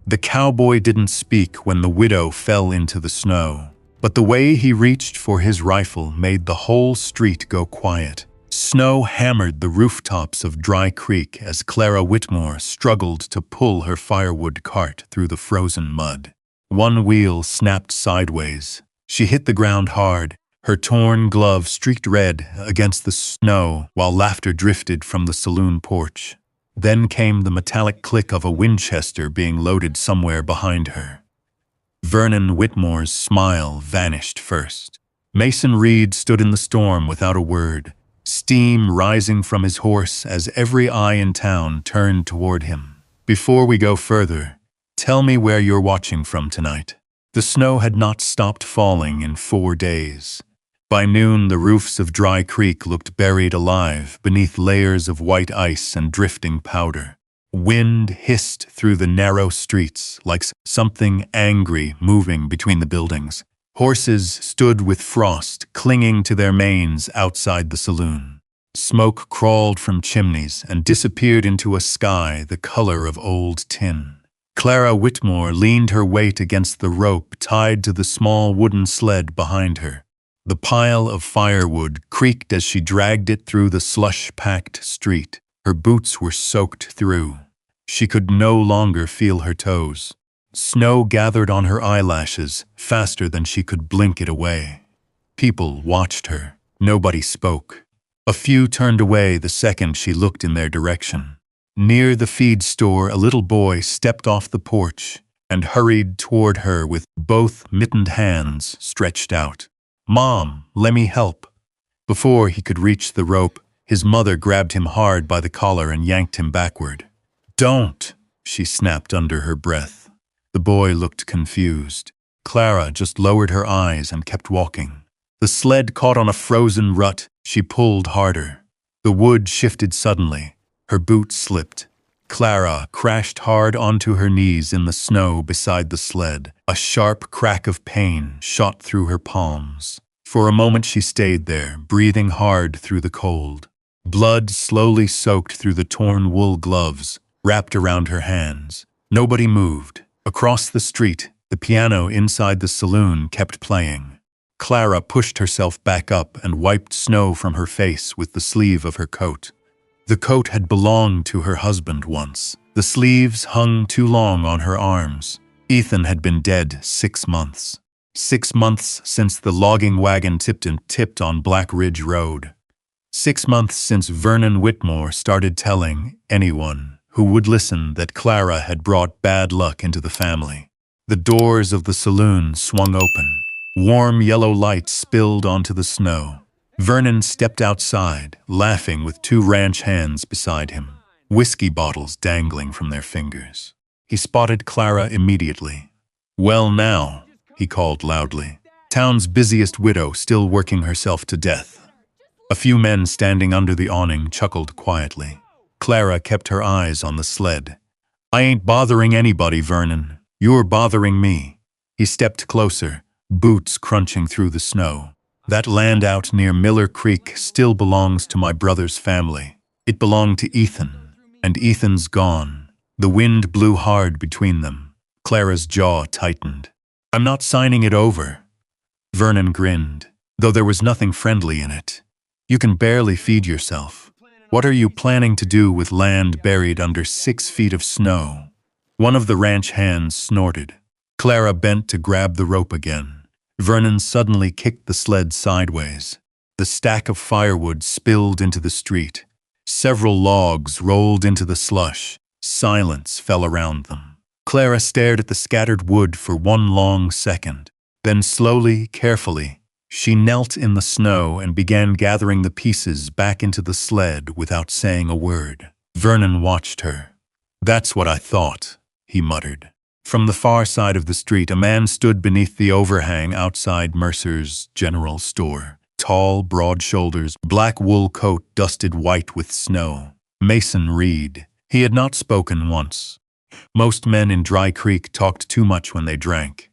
The cowboy didn't speak when the widow fell into the snow, but the way he reached for his rifle made the whole street go quiet. Snow hammered the rooftops of Dry Creek as Clara Whitmore struggled to pull her firewood cart through the frozen mud. One wheel snapped sideways. She hit the ground hard, her torn glove streaked red against the snow while laughter drifted from the saloon porch. Then came the metallic click of a Winchester being loaded somewhere behind her. Vernon Whitmore's smile vanished first. Mason Reed stood in the storm without a word, steam rising from his horse as every eye in town turned toward him. "Before we go further, tell me where you're watching from tonight." The snow had not stopped falling in 4 days. By noon, the roofs of Dry Creek looked buried alive beneath layers of white ice and drifting powder. Wind hissed through the narrow streets like something angry moving between the buildings. Horses stood with frost clinging to their manes outside the saloon. Smoke crawled from chimneys and disappeared into a sky the color of old tin. Clara Whitmore leaned her weight against the rope tied to the small wooden sled behind her. The pile of firewood creaked as she dragged it through the slush-packed street. Her boots were soaked through. She could no longer feel her toes. Snow gathered on her eyelashes faster than she could blink it away. People watched her. Nobody spoke. A few turned away the second she looked in their direction. Near the feed store, a little boy stepped off the porch and hurried toward her with both mittened hands stretched out. "Mom, let me help." Before he could reach the rope, his mother grabbed him hard by the collar and yanked him backward. "Don't," she snapped under her breath. The boy looked confused. Clara just lowered her eyes and kept walking. The sled caught on a frozen rut. She pulled harder. The wood shifted suddenly. Her boot slipped. Clara crashed hard onto her knees in the snow beside the sled. A sharp crack of pain shot through her palms. For a moment she stayed there, breathing hard through the cold. Blood slowly soaked through the torn wool gloves, wrapped around her hands. Nobody moved. Across the street, the piano inside the saloon kept playing. Clara pushed herself back up and wiped snow from her face with the sleeve of her coat. The coat had belonged to her husband once. The sleeves hung too long on her arms. Ethan had been dead 6 months. 6 months since the logging wagon tipped on Black Ridge Road. 6 months since Vernon Whitmore started telling anyone who would listen that Clara had brought bad luck into the family. The doors of the saloon swung open. Warm yellow light spilled onto the snow. Vernon stepped outside, laughing with 2 ranch hands beside him, whiskey bottles dangling from their fingers. He spotted Clara immediately. "Well now," he called loudly. Town's busiest widow still working herself to death. A few men standing under the awning chuckled quietly. Clara kept her eyes on the sled. "I ain't bothering anybody, Vernon. You're bothering me." He stepped closer, boots crunching through the snow. "That land out near Miller Creek still belongs to my brother's family. It belonged to Ethan, and Ethan's gone." The wind blew hard between them. Clara's jaw tightened. "I'm not signing it over." Vernon grinned, though there was nothing friendly in it. "You can barely feed yourself. What are you planning to do with land buried under 6 feet of snow?" One of the ranch hands snorted. Clara bent to grab the rope again. Vernon suddenly kicked the sled sideways. The stack of firewood spilled into the street. Several logs rolled into the slush. Silence fell around them. Clara stared at the scattered wood for one long second. Then slowly, carefully, she knelt in the snow and began gathering the pieces back into the sled without saying a word. Vernon watched her. "That's what I thought," he muttered. From the far side of the street, a man stood beneath the overhang outside Mercer's general store. Tall, broad shoulders, black wool coat dusted white with snow. Mason Reed. He had not spoken once. Most men in Dry Creek talked too much when they drank.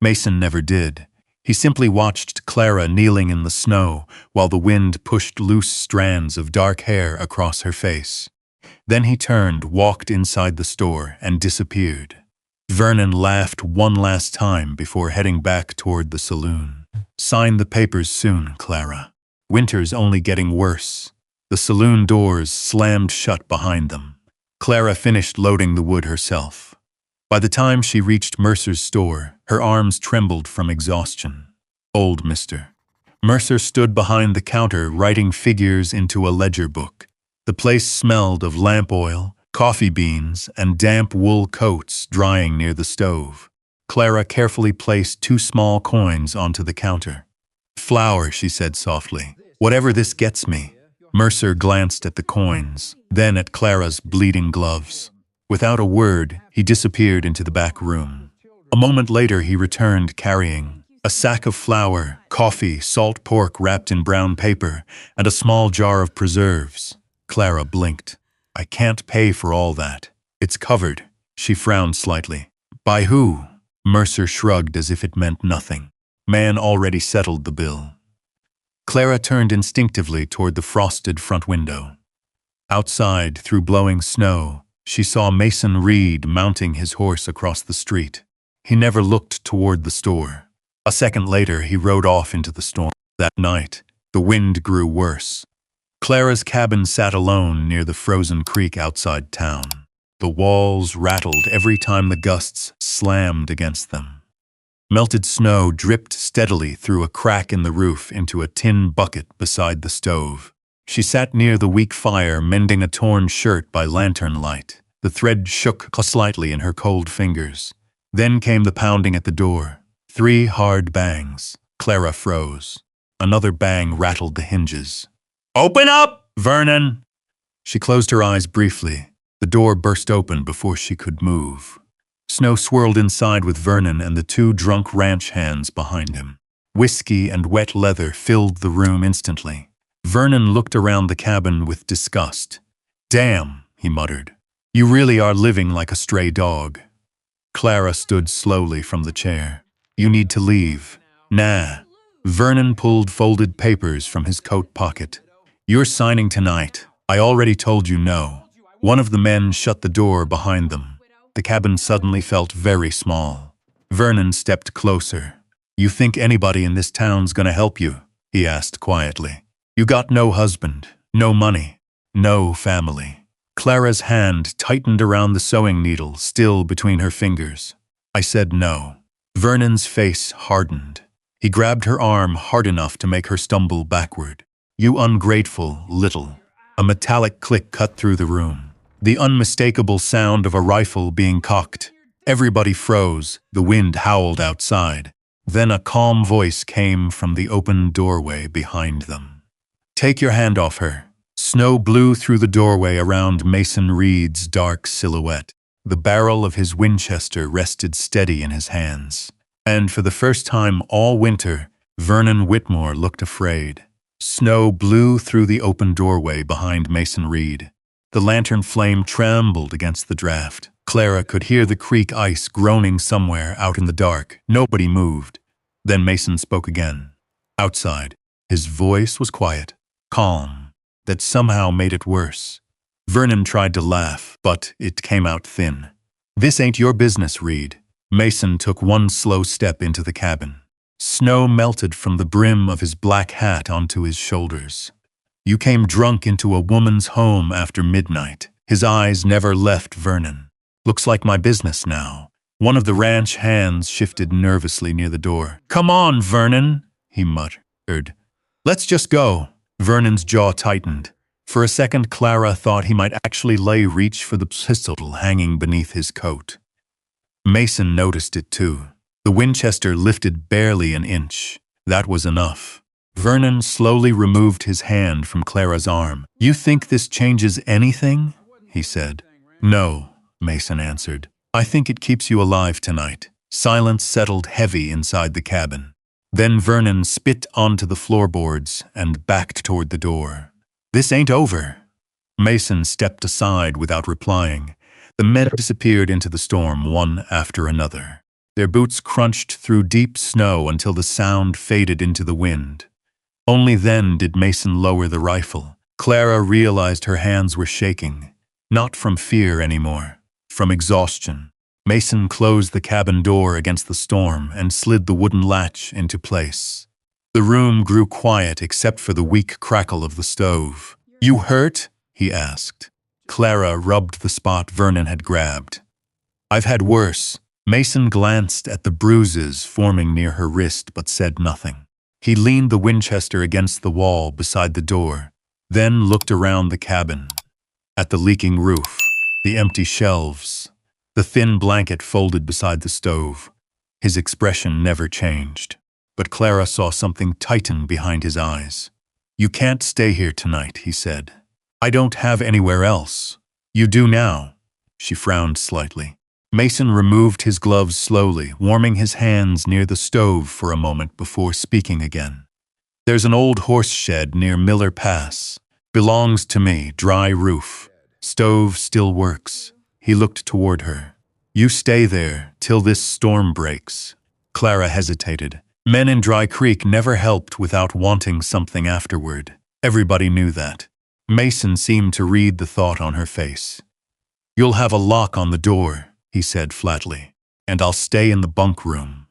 Mason never did. He simply watched Clara kneeling in the snow while the wind pushed loose strands of dark hair across her face. Then he turned, walked inside the store, and disappeared. Vernon laughed one last time before heading back toward the saloon. Sign the papers soon, Clara. Winter's only getting worse. The saloon doors slammed shut behind them. Clara finished loading the wood herself. By the time she reached Mercer's store, her arms trembled from exhaustion. Old Mr. Mercer stood behind the counter writing figures into a ledger book. The place smelled of lamp oil, coffee beans, and damp wool coats drying near the stove. Clara carefully placed 2 small coins onto the counter. "Flour," she said softly. "Whatever this gets me." Mercer glanced at the coins, then at Clara's bleeding gloves. Without a word, he disappeared into the back room. A moment later, he returned carrying a sack of flour, coffee, salt pork wrapped in brown paper, and a small jar of preserves. Clara blinked. "I can't pay for all that. It's covered." She frowned slightly. "By who?" Mercer shrugged as if it meant nothing. "Man already settled the bill." Clara turned instinctively toward the frosted front window. Outside, through blowing snow, she saw Mason Reed mounting his horse across the street. He never looked toward the store. A second later, he rode off into the storm. That night, the wind grew worse. Clara's cabin sat alone near the frozen creek outside town. The walls rattled every time the gusts slammed against them. Melted snow dripped steadily through a crack in the roof into a tin bucket beside the stove. She sat near the weak fire, mending a torn shirt by lantern light. The thread shook slightly in her cold fingers. Then came the pounding at the door. 3 hard bangs. Clara froze. Another bang rattled the hinges. "Open up, Vernon!" She closed her eyes briefly. The door burst open before she could move. Snow swirled inside with Vernon and the 2 drunk ranch hands behind him. Whiskey and wet leather filled the room instantly. Vernon looked around the cabin with disgust. "Damn," he muttered. "You really are living like a stray dog." Clara stood slowly from the chair. "You need to leave." "Nah." Vernon pulled folded papers from his coat pocket. "You're signing tonight. I already told you no." One of the men shut the door behind them. The cabin suddenly felt very small. Vernon stepped closer. "You think anybody in this town's gonna help you?" he asked quietly. "You got no husband, no money, no family." Clara's hand tightened around the sewing needle, still between her fingers. "I said no." Vernon's face hardened. He grabbed her arm hard enough to make her stumble backward. "You ungrateful little." A metallic click cut through the room. The unmistakable sound of a rifle being cocked. Everybody froze. The wind howled outside. Then a calm voice came from the open doorway behind them. "Take your hand off her." Snow blew through the doorway around Mason Reed's dark silhouette. The barrel of his Winchester rested steady in his hands. And for the first time all winter, Vernon Whitmore looked afraid. Snow blew through the open doorway behind Mason Reed. The lantern flame trembled against the draft. Clara could hear the creek ice groaning somewhere out in the dark. Nobody moved. Then Mason spoke again. Outside, his voice was quiet, calm, that somehow made it worse. Vernon tried to laugh, but it came out thin. "This ain't your business, Reed." Mason took one slow step into the cabin. Snow melted from the brim of his black hat onto his shoulders. "You came drunk into a woman's home after midnight." His eyes never left Vernon. "Looks like my business now." One of the ranch hands shifted nervously near the door. "Come on, Vernon," he muttered. "Let's just go." Vernon's jaw tightened. For a second, Clara thought he might actually reach for the pistol hanging beneath his coat. Mason noticed it too. The Winchester lifted barely an inch. That was enough. Vernon slowly removed his hand from Clara's arm. "You think this changes anything?" he said. "No," Mason answered. "I think it keeps you alive tonight." Silence settled heavy inside the cabin. Then Vernon spit onto the floorboards and backed toward the door. "This ain't over." Mason stepped aside without replying. The men disappeared into the storm, one after another. Their boots crunched through deep snow until the sound faded into the wind. Only then did Mason lower the rifle. Clara realized her hands were shaking, not from fear anymore, from exhaustion. Mason closed the cabin door against the storm and slid the wooden latch into place. The room grew quiet except for the weak crackle of the stove. "You hurt?" he asked. Clara rubbed the spot Vernon had grabbed. "I've had worse." Mason glanced at the bruises forming near her wrist but said nothing. He leaned the Winchester against the wall beside the door, then looked around the cabin. At the leaking roof, the empty shelves, the thin blanket folded beside the stove. His expression never changed, but Clara saw something tighten behind his eyes. "You can't stay here tonight," he said. "I don't have anywhere else." "You do now." She frowned slightly. Mason removed his gloves slowly, warming his hands near the stove for a moment before speaking again. "There's an old horse shed near Miller Pass. Belongs to me, dry roof. Stove still works." He looked toward her. "You stay there till this storm breaks." Clara hesitated. Men in Dry Creek never helped without wanting something afterward. Everybody knew that. Mason seemed to read the thought on her face. "You'll have a lock on the door," he said flatly, "and I'll stay in the bunk room."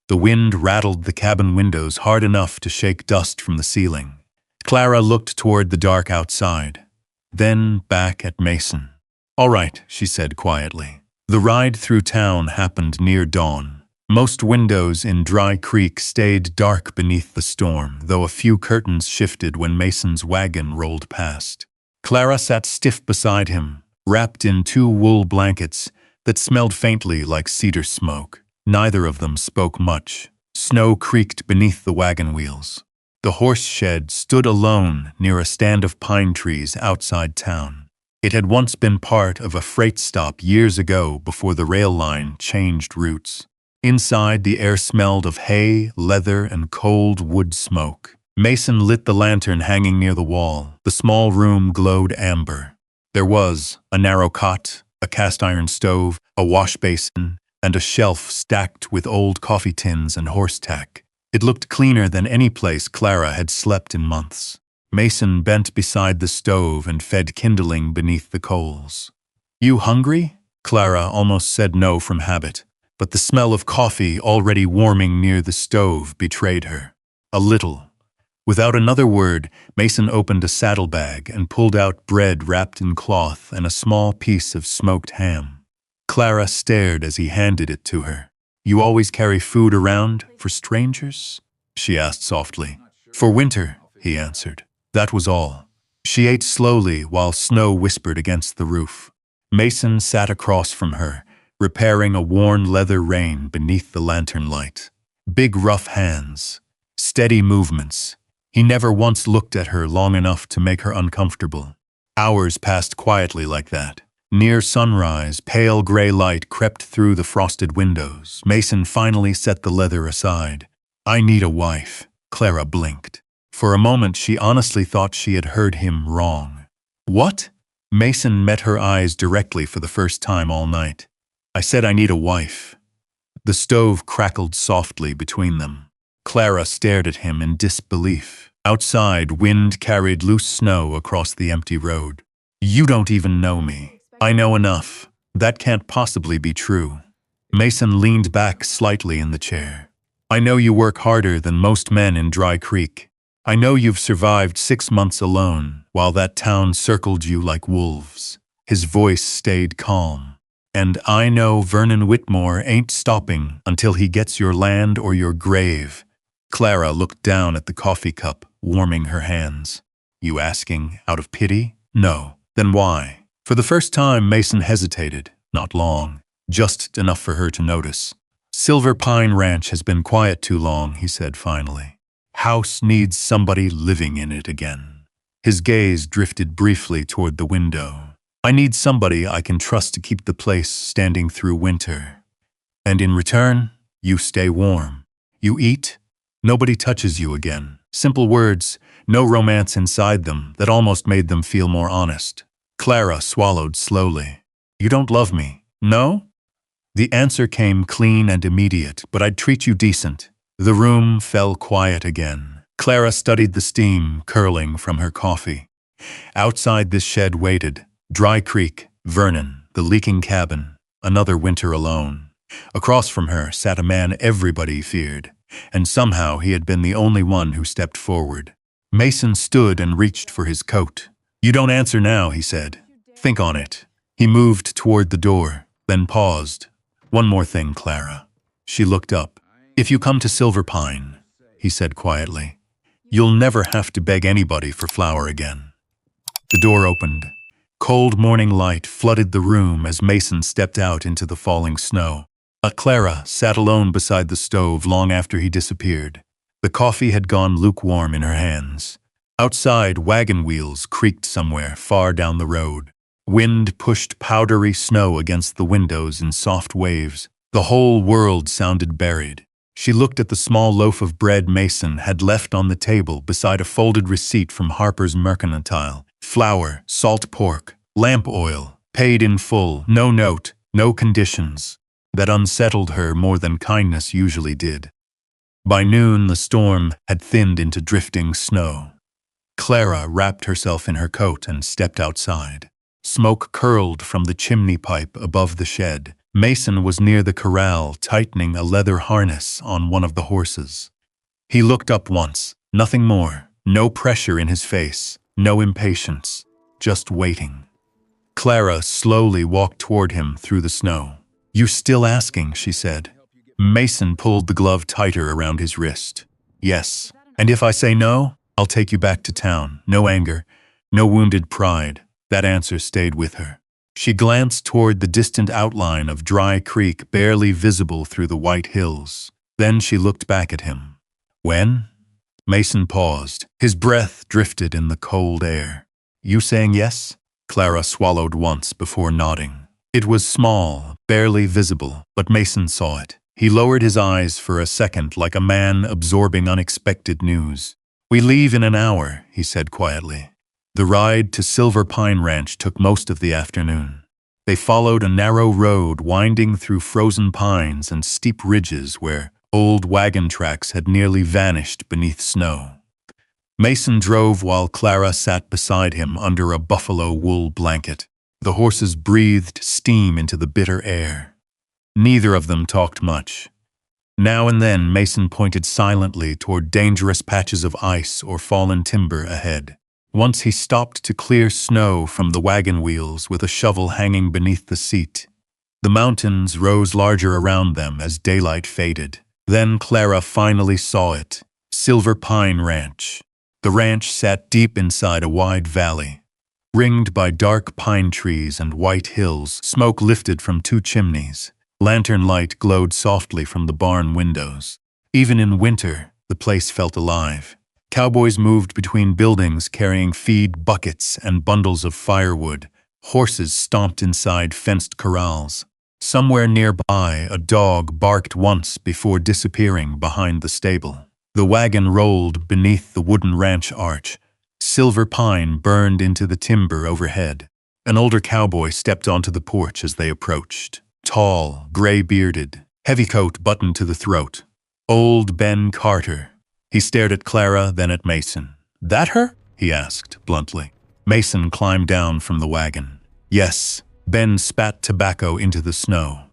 The wind rattled the cabin windows hard enough to shake dust from the ceiling. Clara looked toward the dark outside, then back at Mason. "All right," she said quietly. The ride through town happened near dawn. Most windows in Dry Creek stayed dark beneath the storm, though a few curtains shifted when Mason's wagon rolled past. Clara sat stiff beside him, wrapped in 2 wool blankets that smelled faintly like cedar smoke. Neither of them spoke much. Snow creaked beneath the wagon wheels. The horse shed stood alone near a stand of pine trees outside town. It had once been part of a freight stop years ago before the rail line changed routes. Inside, the air smelled of hay, leather, and cold wood smoke. Mason lit the lantern hanging near the wall. The small room glowed amber. There was a narrow cot, a cast-iron stove, a wash basin, and a shelf stacked with old coffee tins and horse tack. It looked cleaner than any place Clara had slept in months. Mason bent beside the stove and fed kindling beneath the coals. "You hungry?" Clara almost said no from habit, but the smell of coffee already warming near the stove betrayed her. "A little." Without another word, Mason opened a saddlebag and pulled out bread wrapped in cloth and a small piece of smoked ham. Clara stared as he handed it to her. "You always carry food around for strangers?" she asked softly. "For winter," he answered. That was all. She ate slowly while snow whispered against the roof. Mason sat across from her, repairing a worn leather rein beneath the lantern light. Big rough hands, steady movements. He never once looked at her long enough to make her uncomfortable. Hours passed quietly like that. Near sunrise, pale gray light crept through the frosted windows. Mason finally set the leather aside. "I need a wife." Clara blinked. For a moment, she honestly thought she had heard him wrong. "What?" Mason met her eyes directly for the first time all night. "I said I need a wife." The stove crackled softly between them. Clara stared at him in disbelief. Outside, wind carried loose snow across the empty road. "You don't even know me." "I know enough. That can't possibly be true." Mason leaned back slightly in the chair. "I know you work harder than most men in Dry Creek. I know you've survived 6 months alone, while that town circled you like wolves." His voice stayed calm. "And I know Vernon Whitmore ain't stopping until he gets your land or your grave." Clara looked down at the coffee cup, warming her hands. "You asking out of pity?" "No." "Then why?" For the first time, Mason hesitated. Not long. Just enough for her to notice. "Silver Pine Ranch has been quiet too long," he said finally. "House needs somebody living in it again." His gaze drifted briefly toward the window. "I need somebody I can trust to keep the place standing through winter. And in return, you stay warm. You eat. Nobody touches you again." Simple words, no romance inside them, that almost made them feel more honest. Clara swallowed slowly. "You don't love me, no?" The answer came clean and immediate, "But I'd treat you decent." The room fell quiet again. Clara studied the steam curling from her coffee. Outside this shed waited Dry Creek, Vernon, the leaking cabin, another winter alone. Across from her sat a man everybody feared, and somehow he had been the only one who stepped forward. Mason stood and reached for his coat. "You don't answer now," he said. "Think on it." He moved toward the door, then paused. "One more thing, Clara." She looked up. "If you come to Silver Pine," he said quietly, "you'll never have to beg anybody for flour again." The door opened. Cold morning light flooded the room as Mason stepped out into the falling snow. Clara sat alone beside the stove long after he disappeared. The coffee had gone lukewarm in her hands. Outside, wagon wheels creaked somewhere far down the road. Wind pushed powdery snow against the windows in soft waves. The whole world sounded buried. She looked at the small loaf of bread Mason had left on the table beside a folded receipt from Harper's Mercantile. Flour, salt pork, lamp oil, paid in full, no note, no conditions. That unsettled her more than kindness usually did. By noon, the storm had thinned into drifting snow. Clara wrapped herself in her coat and stepped outside. Smoke curled from the chimney pipe above the shed. Mason was near the corral, tightening a leather harness on one of the horses. He looked up once, nothing more, no pressure in his face, no impatience, just waiting. Clara slowly walked toward him through the snow. "You still asking?" she said. Mason pulled the glove tighter around his wrist. "Yes, and if I say no, I'll take you back to town. No anger, no wounded pride." That answer stayed with her. She glanced toward the distant outline of Dry Creek barely visible through the white hills. Then she looked back at him. "When?" Mason paused. His breath drifted in the cold air. "You saying yes?" Clara swallowed once before nodding. It was small, barely visible, but Mason saw it. He lowered his eyes for a second like a man absorbing unexpected news. "We leave in an hour," he said quietly. The ride to Silver Pine Ranch took most of the afternoon. They followed a narrow road winding through frozen pines and steep ridges where old wagon tracks had nearly vanished beneath snow. Mason drove while Clara sat beside him under a buffalo wool blanket. The horses breathed steam into the bitter air. Neither of them talked much. Now and then Mason pointed silently toward dangerous patches of ice or fallen timber ahead. Once he stopped to clear snow from the wagon wheels with a shovel hanging beneath the seat. The mountains rose larger around them as daylight faded. Then Clara finally saw it. Silver Pine Ranch. The ranch sat deep inside a wide valley. Ringed by dark pine trees and white hills, smoke lifted from 2 chimneys. Lantern light glowed softly from the barn windows. Even in winter, the place felt alive. Cowboys moved between buildings carrying feed buckets and bundles of firewood. Horses stomped inside fenced corrals. Somewhere nearby, a dog barked once before disappearing behind the stable. The wagon rolled beneath the wooden ranch arch. Silver pine burned into the timber overhead. An older cowboy stepped onto the porch as they approached. Tall, gray-bearded, heavy coat buttoned to the throat. Old Ben Carter. He stared at Clara, then at Mason. "That her?" he asked, bluntly. Mason climbed down from the wagon. "Yes." Ben spat tobacco into the snow.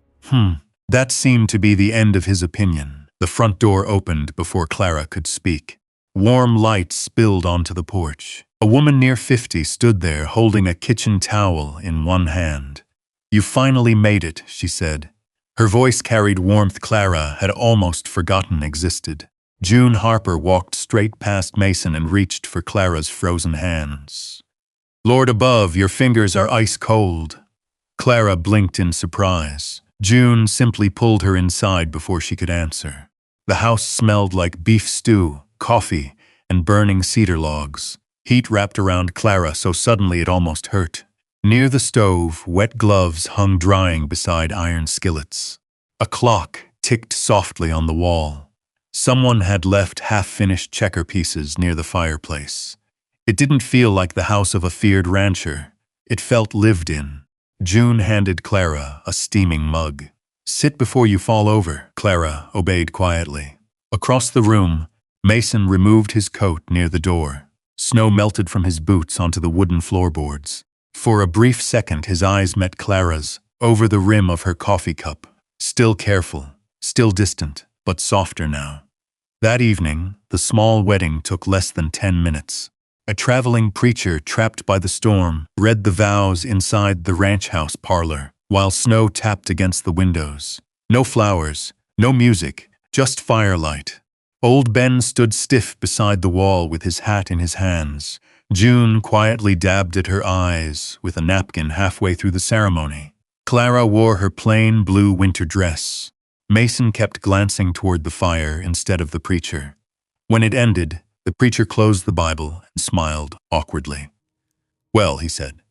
That seemed to be the end of his opinion. The front door opened before Clara could speak. Warm light spilled onto the porch. A woman near 50 stood there holding a kitchen towel in one hand. "You finally made it," she said. Her voice carried warmth Clara had almost forgotten existed. June Harper walked straight past Mason and reached for Clara's frozen hands. "Lord above, your fingers are ice cold." Clara blinked in surprise. June simply pulled her inside before she could answer. The house smelled like beef stew, coffee, and burning cedar logs. Heat wrapped around Clara so suddenly it almost hurt. Near the stove, wet gloves hung drying beside iron skillets. A clock ticked softly on the wall. Someone had left half-finished checker pieces near the fireplace. It didn't feel like the house of a feared rancher. It felt lived in. June handed Clara a steaming mug. "Sit before you fall over," Clara obeyed quietly. Across the room, Mason removed his coat near the door. Snow melted from his boots onto the wooden floorboards. For a brief second his eyes met Clara's, over the rim of her coffee cup, still careful, still distant, but softer now. That evening, the small wedding took less than 10 minutes. A traveling preacher trapped by the storm read the vows inside the ranch house parlor, while snow tapped against the windows. No flowers, no music, just firelight. Old Ben stood stiff beside the wall with his hat in his hands. June quietly dabbed at her eyes with a napkin halfway through the ceremony. Clara wore her plain blue winter dress. Mason kept glancing toward the fire instead of the preacher. When it ended, the preacher closed the Bible and smiled awkwardly. "Well," he said,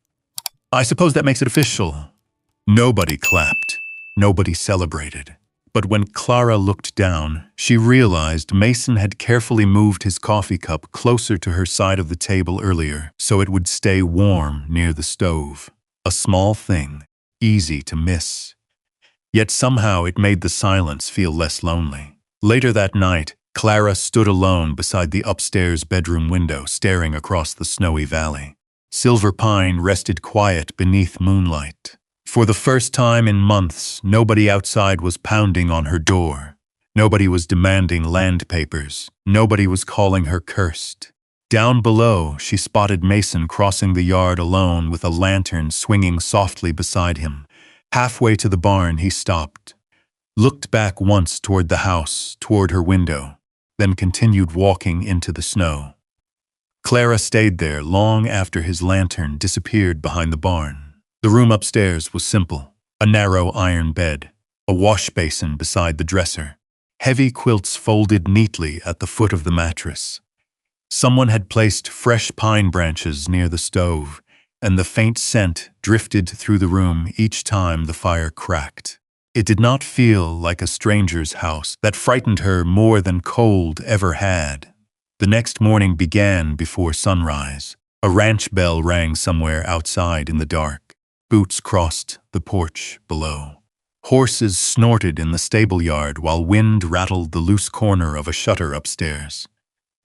"I suppose that makes it official." Nobody clapped. Nobody celebrated. But when Clara looked down, she realized Mason had carefully moved his coffee cup closer to her side of the table earlier so it would stay warm near the stove. A small thing, easy to miss. Yet somehow it made the silence feel less lonely. Later that night, Clara stood alone beside the upstairs bedroom window, staring across the snowy valley. Silver pine rested quiet beneath moonlight. For the first time in months, nobody outside was pounding on her door. Nobody was demanding land papers. Nobody was calling her cursed. Down below, she spotted Mason crossing the yard alone with a lantern swinging softly beside him. Halfway to the barn, he stopped, looked back once toward the house, toward her window, then continued walking into the snow. Clara stayed there long after his lantern disappeared behind the barn. The room upstairs was simple: a narrow iron bed, a wash basin beside the dresser, heavy quilts folded neatly at the foot of the mattress. Someone had placed fresh pine branches near the stove, and the faint scent drifted through the room each time the fire cracked. It did not feel like a stranger's house. That frightened her more than cold ever had. The next morning began before sunrise. A ranch bell rang somewhere outside in the dark. Boots crossed the porch below. Horses snorted in the stable yard while wind rattled the loose corner of a shutter upstairs.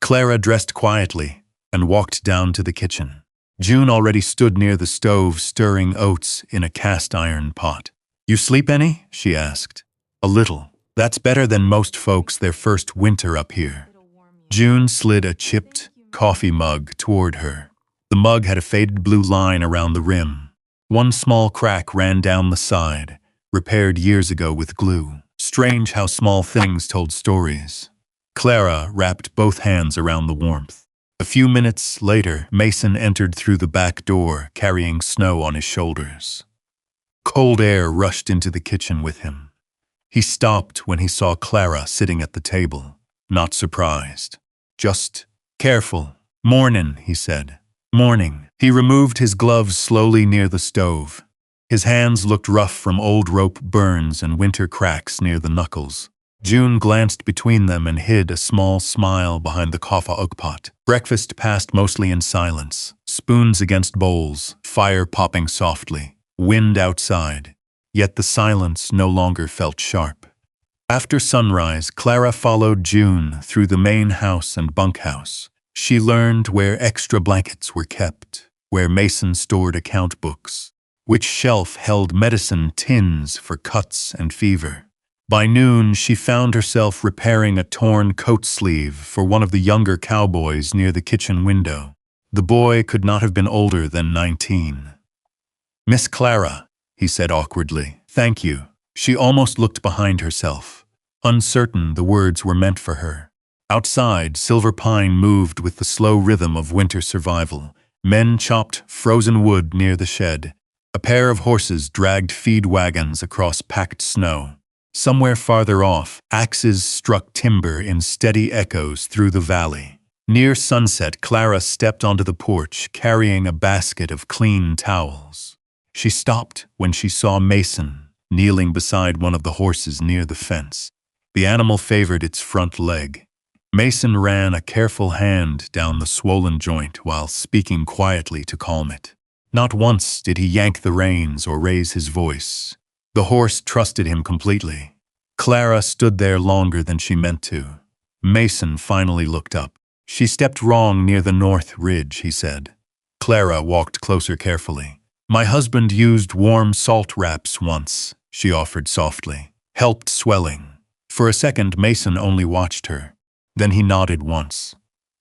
Clara dressed quietly and walked down to the kitchen. June already stood near the stove stirring oats in a cast-iron pot. "You sleep any?" she asked. "A little. That's better than most folks their first winter up here." June slid a chipped coffee mug toward her. The mug had a faded blue line around the rim. One small crack ran down the side, repaired years ago with glue. Strange how small things told stories. Clara wrapped both hands around the warmth. A few minutes later, Mason entered through the back door, carrying snow on his shoulders. Cold air rushed into the kitchen with him. He stopped when he saw Clara sitting at the table, not surprised. Just careful. "Mornin'," he said. "Morning." He removed his gloves slowly near the stove. His hands looked rough from old rope burns and winter cracks near the knuckles. June glanced between them and hid a small smile behind the coffee pot. Breakfast passed mostly in silence. Spoons against bowls, fire popping softly, wind outside. Yet the silence no longer felt sharp. After sunrise, Clara followed June through the main house and bunkhouse. She learned where extra blankets were kept, where Mason stored account books, which shelf held medicine tins for cuts and fever. By noon, she found herself repairing a torn coat sleeve for one of the younger cowboys near the kitchen window. The boy could not have been older than 19. "Miss Clara," he said awkwardly. "Thank you." She almost looked behind herself, uncertain the words were meant for her. Outside, Silver Pine moved with the slow rhythm of winter survival. Men chopped frozen wood near the shed. A pair of horses dragged feed wagons across packed snow. Somewhere farther off, axes struck timber in steady echoes through the valley. Near sunset, Clara stepped onto the porch, carrying a basket of clean towels. She stopped when she saw Mason kneeling beside one of the horses near the fence. The animal favored its front leg. Mason ran a careful hand down the swollen joint while speaking quietly to calm it. Not once did he yank the reins or raise his voice. The horse trusted him completely. Clara stood there longer than she meant to. Mason finally looked up. "She stepped wrong near the north ridge," he said. Clara walked closer carefully. My husband used warm salt wraps once, she offered softly. Helped swelling. For a second, Mason only watched her. Then he nodded once.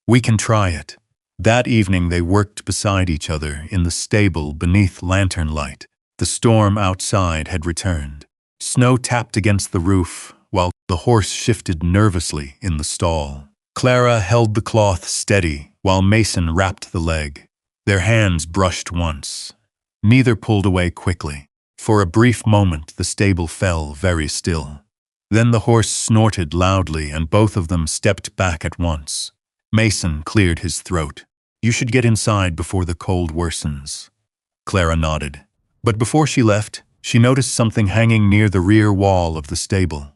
We can try it. That evening they worked beside each other in the stable beneath lantern light. The storm outside had returned. Snow tapped against the roof, while the horse shifted nervously in the stall. Clara held the cloth steady, while Mason wrapped the leg. Their hands brushed once. Neither pulled away quickly. For a brief moment the stable fell very still. Then the horse snorted loudly and both of them stepped back at once. Mason cleared his throat. You should get inside before the cold worsens. Clara nodded. But before she left, she noticed something hanging near the rear wall of the stable.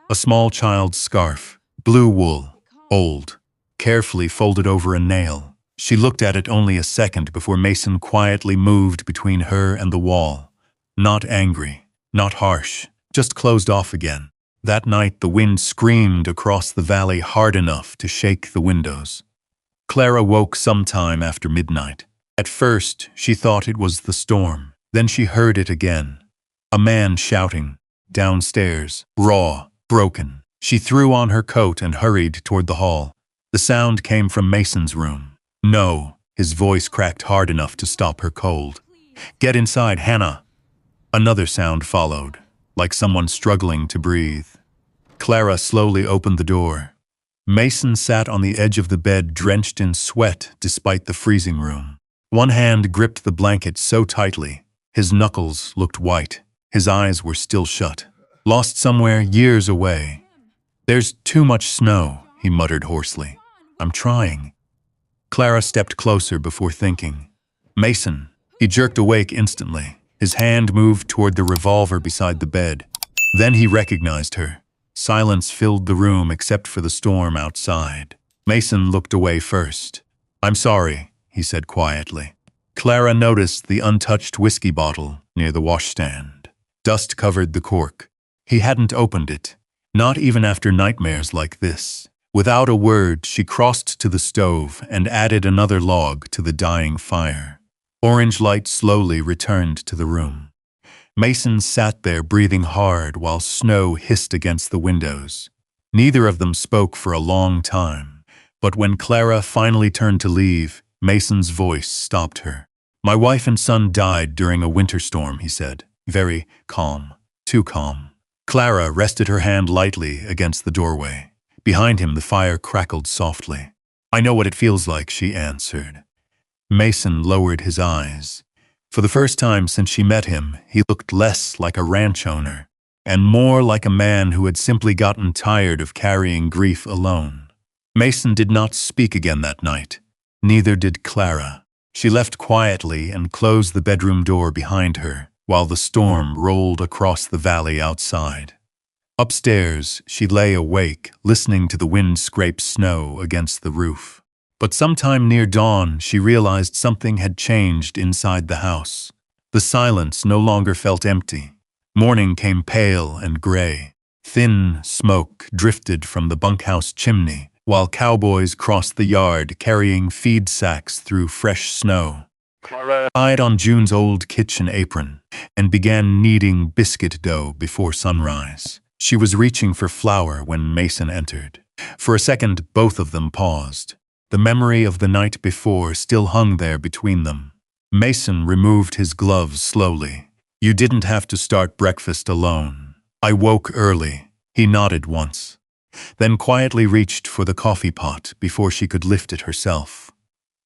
A small child's scarf, blue wool, old, carefully folded over a nail. She looked at it only a second before Mason quietly moved between her and the wall. Not angry, not harsh, just closed off again. That night the wind screamed across the valley hard enough to shake the windows. Clara woke sometime after midnight. At first she thought it was the storm. Then she heard it again. A man shouting, downstairs, raw, broken. She threw on her coat and hurried toward the hall. The sound came from Mason's room. No, his voice cracked hard enough to stop her cold. Get inside, Hannah. Another sound followed, like someone struggling to breathe. Clara slowly opened the door. Mason sat on the edge of the bed drenched in sweat despite the freezing room. One hand gripped the blanket so tightly, his knuckles looked white. His eyes were still shut. Lost somewhere years away. There's too much snow, he muttered hoarsely. I'm trying. Clara stepped closer before thinking. Mason. He jerked awake instantly. His hand moved toward the revolver beside the bed. Then he recognized her. Silence filled the room except for the storm outside. Mason looked away first. I'm sorry, he said quietly. Clara noticed the untouched whiskey bottle near the washstand. Dust covered the cork. He hadn't opened it, not even after nightmares like this. Without a word, she crossed to the stove and added another log to the dying fire. Orange light slowly returned to the room. Mason sat there breathing hard while snow hissed against the windows. Neither of them spoke for a long time, but when Clara finally turned to leave, Mason's voice stopped her. My wife and son died during a winter storm, he said, very calm, too calm. Clara rested her hand lightly against the doorway. Behind him, the fire crackled softly. I know what it feels like, she answered. Mason lowered his eyes. For the first time since she met him, he looked less like a ranch owner, and more like a man who had simply gotten tired of carrying grief alone. Mason did not speak again that night. Neither did Clara. She left quietly and closed the bedroom door behind her, while the storm rolled across the valley outside. Upstairs, she lay awake, listening to the wind scrape snow against the roof. But sometime near dawn, she realized something had changed inside the house. The silence no longer felt empty. Morning came pale and gray. Thin smoke drifted from the bunkhouse chimney, while cowboys crossed the yard carrying feed sacks through fresh snow. Clara tied on June's old kitchen apron and began kneading biscuit dough before sunrise. She was reaching for flour when Mason entered. For a second, both of them paused. The memory of the night before still hung there between them. Mason removed his gloves slowly. You didn't have to start breakfast alone. I woke early. He nodded once, then quietly reached for the coffee pot before she could lift it herself.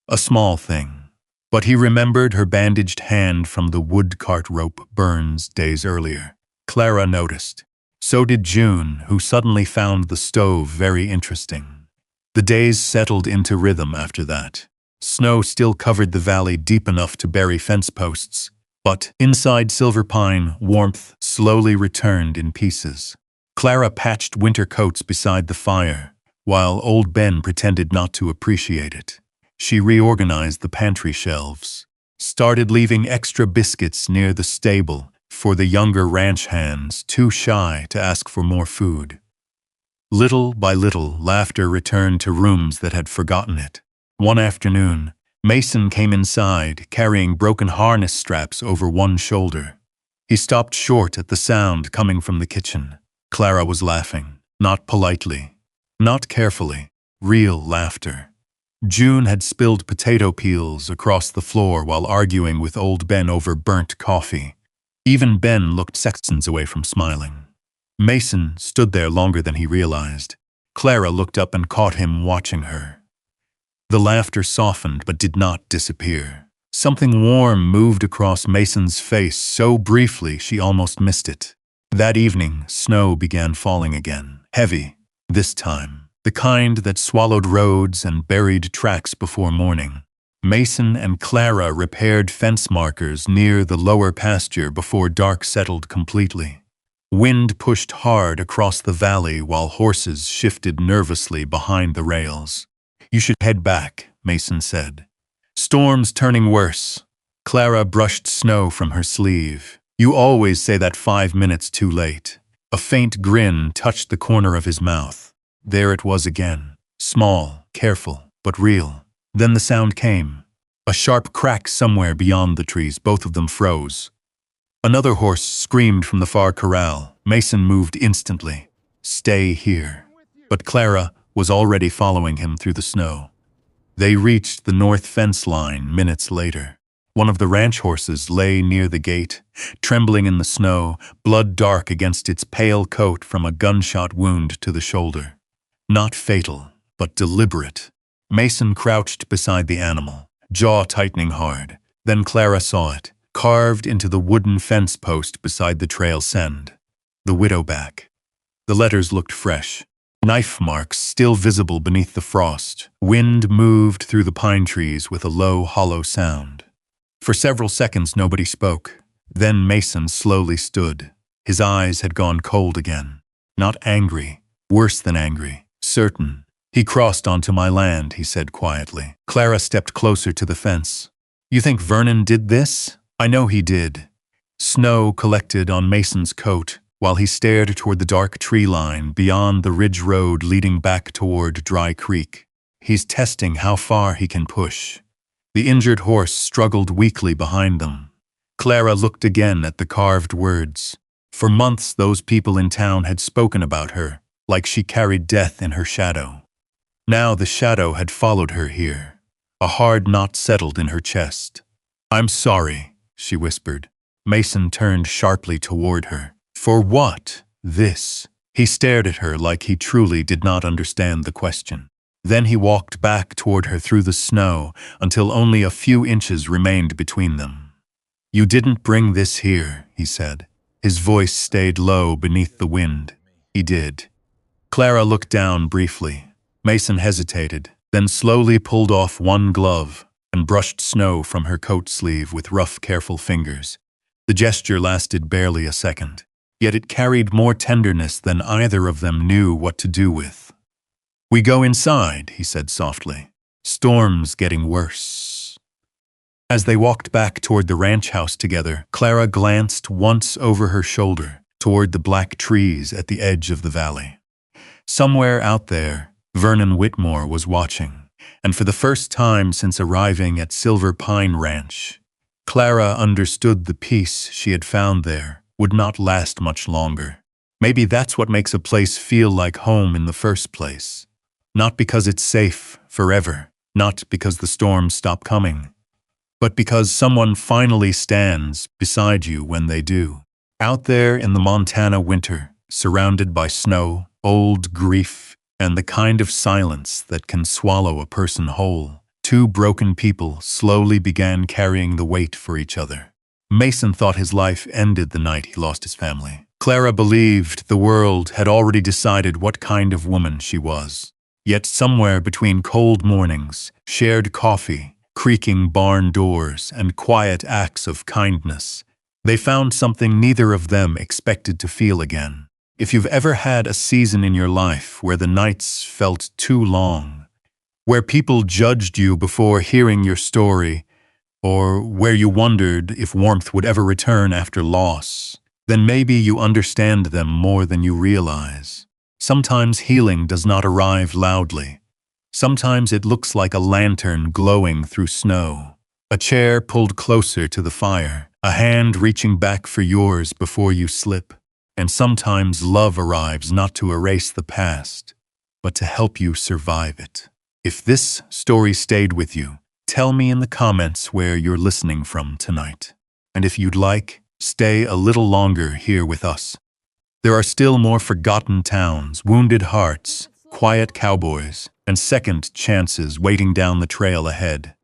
A small thing. But he remembered her bandaged hand from the wood cart rope burns days earlier. Clara noticed. So did June, who suddenly found the stove very interesting. The days settled into rhythm after that. Snow still covered the valley deep enough to bury fence posts, but inside Silver Pine, warmth slowly returned in pieces. Clara patched winter coats beside the fire, while old Ben pretended not to appreciate it. She reorganized the pantry shelves, started leaving extra biscuits near the stable for the younger ranch hands too shy to ask for more food. Little by little, laughter returned to rooms that had forgotten it. One afternoon, Mason came inside, carrying broken harness straps over one shoulder. He stopped short at the sound coming from the kitchen. Clara was laughing, not politely, not carefully, real laughter. June had spilled potato peels across the floor while arguing with old Ben over burnt coffee. Even Ben looked seconds away from smiling. Mason stood there longer than he realized. Clara looked up and caught him watching her. The laughter softened but did not disappear. Something warm moved across Mason's face so briefly she almost missed it. That evening, snow began falling again, heavy, this time, the kind that swallowed roads and buried tracks before morning. Mason and Clara repaired fence markers near the lower pasture before dark settled completely. Wind pushed hard across the valley while horses shifted nervously behind the rails. "You should head back," Mason said. "Storm's turning worse." Clara brushed snow from her sleeve. "You always say that 5 minutes too late." A faint grin touched the corner of his mouth. There it was again. Small, careful, but real. Then the sound came. A sharp crack somewhere beyond the trees. Both of them froze. Another horse screamed from the far corral. Mason moved instantly. "Stay here." But Clara was already following him through the snow. They reached the north fence line minutes later. One of the ranch horses lay near the gate, trembling in the snow, blood dark against its pale coat from a gunshot wound to the shoulder. Not fatal, but deliberate. Mason crouched beside the animal, jaw tightening hard. Then Clara saw it, carved into the wooden fence post beside the trail send. The widow back. The letters looked fresh. Knife marks still visible beneath the frost. Wind moved through the pine trees with a low, hollow sound. For several seconds nobody spoke. Then Mason slowly stood. His eyes had gone cold again. Not angry, worse than angry, certain. "He crossed onto my land," he said quietly. Clara stepped closer to the fence. "You think Vernon did this?" "I know he did." Snow collected on Mason's coat while he stared toward the dark tree line beyond the ridge road leading back toward Dry Creek. "He's testing how far he can push." The injured horse struggled weakly behind them. Clara looked again at the carved words. For months those people in town had spoken about her, like she carried death in her shadow. Now the shadow had followed her here. A hard knot settled in her chest. "I'm sorry," she whispered. Mason turned sharply toward her. "For what? This?" He stared at her like he truly did not understand the question. Then he walked back toward her through the snow until only a few inches remained between them. "You didn't bring this here," he said. His voice stayed low beneath the wind. "He did." Clara looked down briefly. Mason hesitated, then slowly pulled off one glove and brushed snow from her coat sleeve with rough, careful fingers. The gesture lasted barely a second, yet it carried more tenderness than either of them knew what to do with. "We go inside," he said softly. "Storm's getting worse." As they walked back toward the ranch house together, Clara glanced once over her shoulder toward the black trees at the edge of the valley. Somewhere out there, Vernon Whitmore was watching, and for the first time since arriving at Silver Pine Ranch, Clara understood the peace she had found there would not last much longer. Maybe that's what makes a place feel like home in the first place. Not because it's safe forever, not because the storms stop coming, but because someone finally stands beside you when they do. Out there in the Montana winter, surrounded by snow, old grief, and the kind of silence that can swallow a person whole, two broken people slowly began carrying the weight for each other. Mason thought his life ended the night he lost his family. Clara believed the world had already decided what kind of woman she was. Yet somewhere between cold mornings, shared coffee, creaking barn doors, and quiet acts of kindness, they found something neither of them expected to feel again. If you've ever had a season in your life where the nights felt too long, where people judged you before hearing your story, or where you wondered if warmth would ever return after loss, then maybe you understand them more than you realize. Sometimes healing does not arrive loudly. Sometimes it looks like a lantern glowing through snow, a chair pulled closer to the fire, a hand reaching back for yours before you slip. And sometimes love arrives not to erase the past, but to help you survive it. If this story stayed with you, tell me in the comments where you're listening from tonight. And if you'd like, stay a little longer here with us. There are still more forgotten towns, wounded hearts, quiet cowboys, and second chances waiting down the trail ahead.